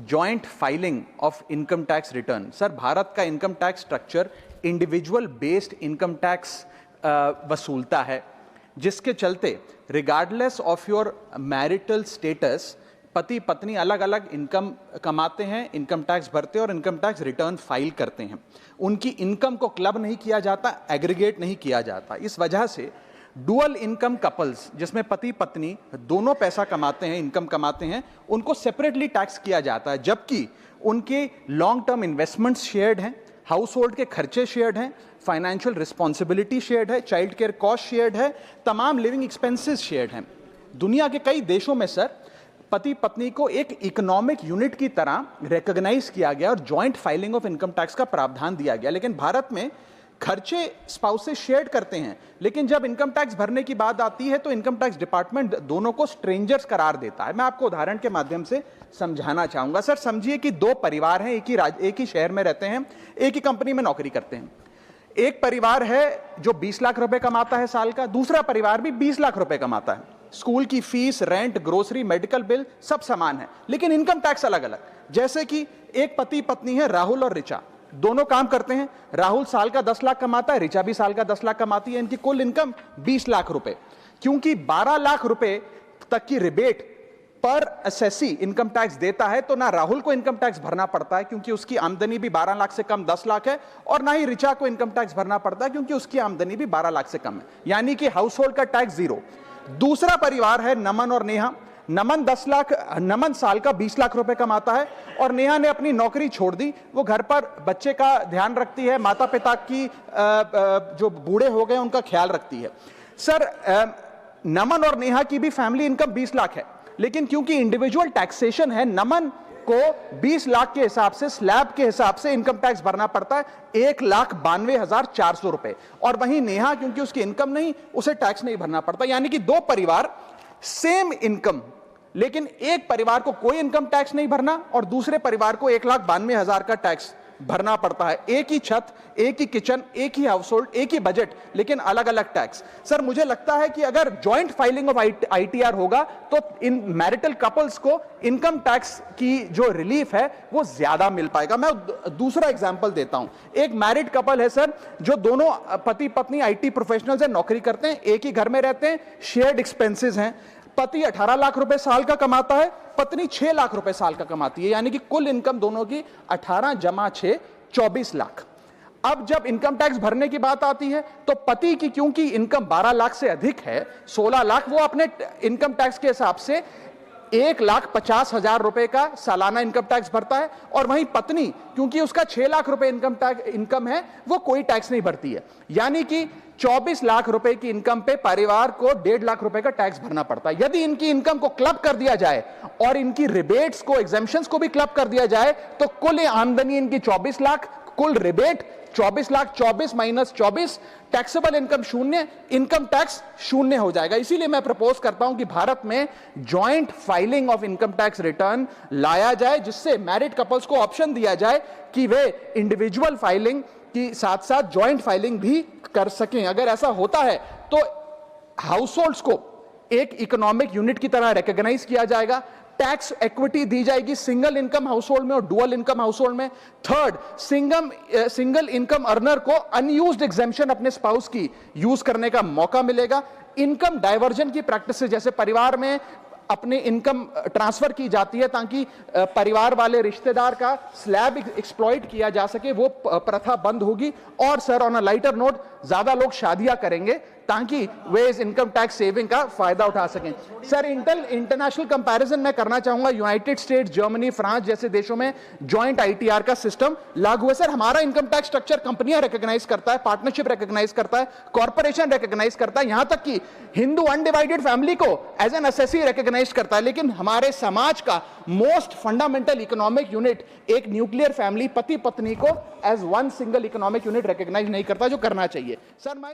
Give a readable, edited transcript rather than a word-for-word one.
Joint filing of income tax return. Sir, Bharat का income tax structure individual based income tax वसूलता है, जिसके चलते regardless of your marital status पति पत्नी अलग अलग इनकम कमाते हैं, इनकम टैक्स भरते हैं और इनकम टैक्स रिटर्न फाइल करते हैं। उनकी इनकम को क्लब नहीं किया जाता, एग्रीगेट नहीं किया जाता। इस वजह से डुअल इनकम कपल्स, जिसमें पति पत्नी दोनों पैसा कमाते हैं, इनकम कमाते हैं, उनको सेपरेटली टैक्स किया जाता है, जबकि उनके लॉन्ग टर्म इन्वेस्टमेंट्स शेयर्ड हैं, हाउस होल्ड के खर्चे शेयर्ड हैं, फाइनेंशियल रिस्पॉन्सिबिलिटी शेयर्ड है, चाइल्ड केयर कॉस्ट शेयर्ड है, तमाम लिविंग एक्सपेंसेस शेयर्ड हैं। दुनिया के कई देशों में सर पति पत्नी को एक इकोनॉमिक यूनिट की तरह रिकॉग्नाइज किया गया और joint filing of income tax का प्रावधान दिया गया। लेकिन भारत में खर्चे स्पाउसेस शेयर करते हैं, लेकिन जब इनकम टैक्स भरने की बात आती है तो इनकम टैक्स डिपार्टमेंट दोनों को स्ट्रेंजर्स करार देता है। मैं आपको उदाहरण के माध्यम से समझाना चाहूंगा। सर, समझिए कि दो परिवार हैं, एक ही शहर में रहते हैं, एक ही कंपनी में नौकरी करते हैं। एक परिवार है जो 20 लाख रुपए कमाता है साल का, दूसरा परिवार भी 20 लाख रुपए कमाता है। स्कूल की fees, rent, grocery, medical bill सब समान है, लेकिन इनकम टैक्स अलग अलग। जैसे कि एक पति पत्नी है, राहुल और ऋचा, दोनों काम करते हैं। राहुल साल का 10 लाख कमाता है, ऋचा भी साल का 10 लाख कमाती है। इनकी कुल इनकम 20 लाख रुपए। क्योंकि 12 लाख रुपए तक की रिबेट पर असेसी इनकम टैक्स देता है, तो ना राहुल को इनकम टैक्स भरना पड़ता है क्योंकि उसकी आमदनी भी 12 लाख से कम 10 लाख है, और ना ही ऋचा को इनकम टैक्स भरना पड़ता है क्योंकि उसकी आमदनी भी 12 लाख से कम है, यानी कि हाउस होल्ड का टैक्स जीरो। दूसरा परिवार है नमन और नेहा। नमन साल का 20 लाख रुपए कमाता है और नेहा ने अपनी नौकरी छोड़ दी। वो घर पर बच्चे का ध्यान रखती है, माता पिता की जो बूढ़े हो गए उनका ख्याल रखती है। सर, नमन और नेहा की भी फैमिली इनकम 20 लाख है, लेकिन क्योंकि इंडिविजुअल टैक्सेशन है, नमन को 20 लाख के हिसाब से, स्लैब के हिसाब से इनकम टैक्स भरना पड़ता है 1,92,400 रुपए, और वहीं नेहा क्योंकि उसकी इनकम नहीं, उसे टैक्स नहीं भरना पड़ता। यानी कि दो परिवार, सेम इनकम, लेकिन एक परिवार को कोई इनकम टैक्स नहीं भरना और दूसरे परिवार को 1,92,000 का टैक्स भरना पड़ता है। एक ही छत, एक ही किचन, एक ही हाउस होल्ड, एक ही बजट, लेकिन अलग अलग टैक्स। सर, मुझे लगता है कि अगर जॉइंट फाइलिंग ऑफ आईटीआर होगा तो इन मैरिटल कपल्स को इनकम टैक्स की जो रिलीफ है वो ज्यादा मिल पाएगा। मैं दूसरा एग्जांपल देता हूं। एक मैरिड कपल है सर, जो दोनों पति पत्नी आईटी प्रोफेशनल्स हैं, नौकरी करते हैं, एक ही घर में रहते हैं, शेयर्ड एक्सपेंसेस हैं। पति 18 लाख रुपए साल का कमाता है, पत्नी 6 लाख रुपए साल का कमाती है, यानी कि कुल इनकम दोनों की 18 जमा 6 24 लाख। अब जब इनकम टैक्स भरने की बात आती है तो पति की क्योंकि इनकम 12 लाख से अधिक है, 16 लाख, वो अपने इनकम टैक्स के हिसाब से 1,50,000 रुपए का सालाना इनकम टैक्स भरता है, और वहीं पत्नी क्योंकि उसका 6 लाख रुपए इनकम है, वो कोई टैक्स नहीं भरती है। यानी कि 24 लाख रुपए की इनकम पे परिवार को 1.5 लाख रुपए का टैक्स भरना पड़ता है। यदि इनकी इनकम को क्लब कर दिया जाए और इनकी रिबेट्स को, एग्जेम्पशंस को भी क्लब कर दिया जाए, तो कुल आमदनी इनकी 24 लाख, कुल rebate 24 lakh, 24 minus 24, taxable income शून्य, इनकम टैक्स शून्य हो जाएगा। इसीलिए मैं प्रपोज करता हूं कि भारत में joint filing of income tax return लाया जाए, जिससे मैरिड कपल्स को ऑप्शन दिया जाए कि वे इंडिविजुअल फाइलिंग की साथ साथ जॉइंट फाइलिंग भी कर सकें। अगर ऐसा होता है तो हाउस होल्ड्स को एक इकोनॉमिक यूनिट की तरह रिकॉग्नाइज किया जाएगा, टैक्स इक्विटी दी जाएगी सिंगल इनकम हाउस होल्ड में और डुअल इनकम हाउस होल्ड में। थर्ड, सिंगल इनकम अर्नर को अनयूज्ड एग्जेम्पशन अपने स्पाउस की यूज करने का मौका मिलेगा। इनकम डाइवर्जन की प्रैक्टिस, जैसे परिवार में अपने इनकम ट्रांसफर की जाती है ताकि परिवार वाले रिश्तेदार का स्लैब एक्सप्लॉइट किया जा सके, वो प्रथा बंद होगी। और sir, on a lighter note, ज्यादा लोग शादियां करेंगे ताकि वे इस इनकम टैक्स सेविंग का फायदा उठा सकें। सर, इंटरनेशनल कंपैरिजन मैं करना चाहूंगा। यूनाइटेड स्टेट्स, जर्मनी, फ्रांस जैसे देशों में जॉइंट आईटीआर का सिस्टम लागू है। सर, हमारा इनकम टैक्स स्ट्रक्चर कंपनियां रिकॉग्नाइज करता है, पार्टनरशिप रिकॉग्नाइज करता है, कॉर्पोरेशन रिकॉग्नाइज करता है, यहां तक कि हिंदू अनडिवाइडेड फैमिली को एज एन एसएससी रिकॉग्नाइज करता है। लेकिन हमारे समाज का मोस्ट फंडामेंटल इकोनॉमिक यूनिट, एक न्यूक्लियर फैमिली, पति पत्नी को as one single economic unit recognise नहीं करता, जो करना चाहिए। सर, मैं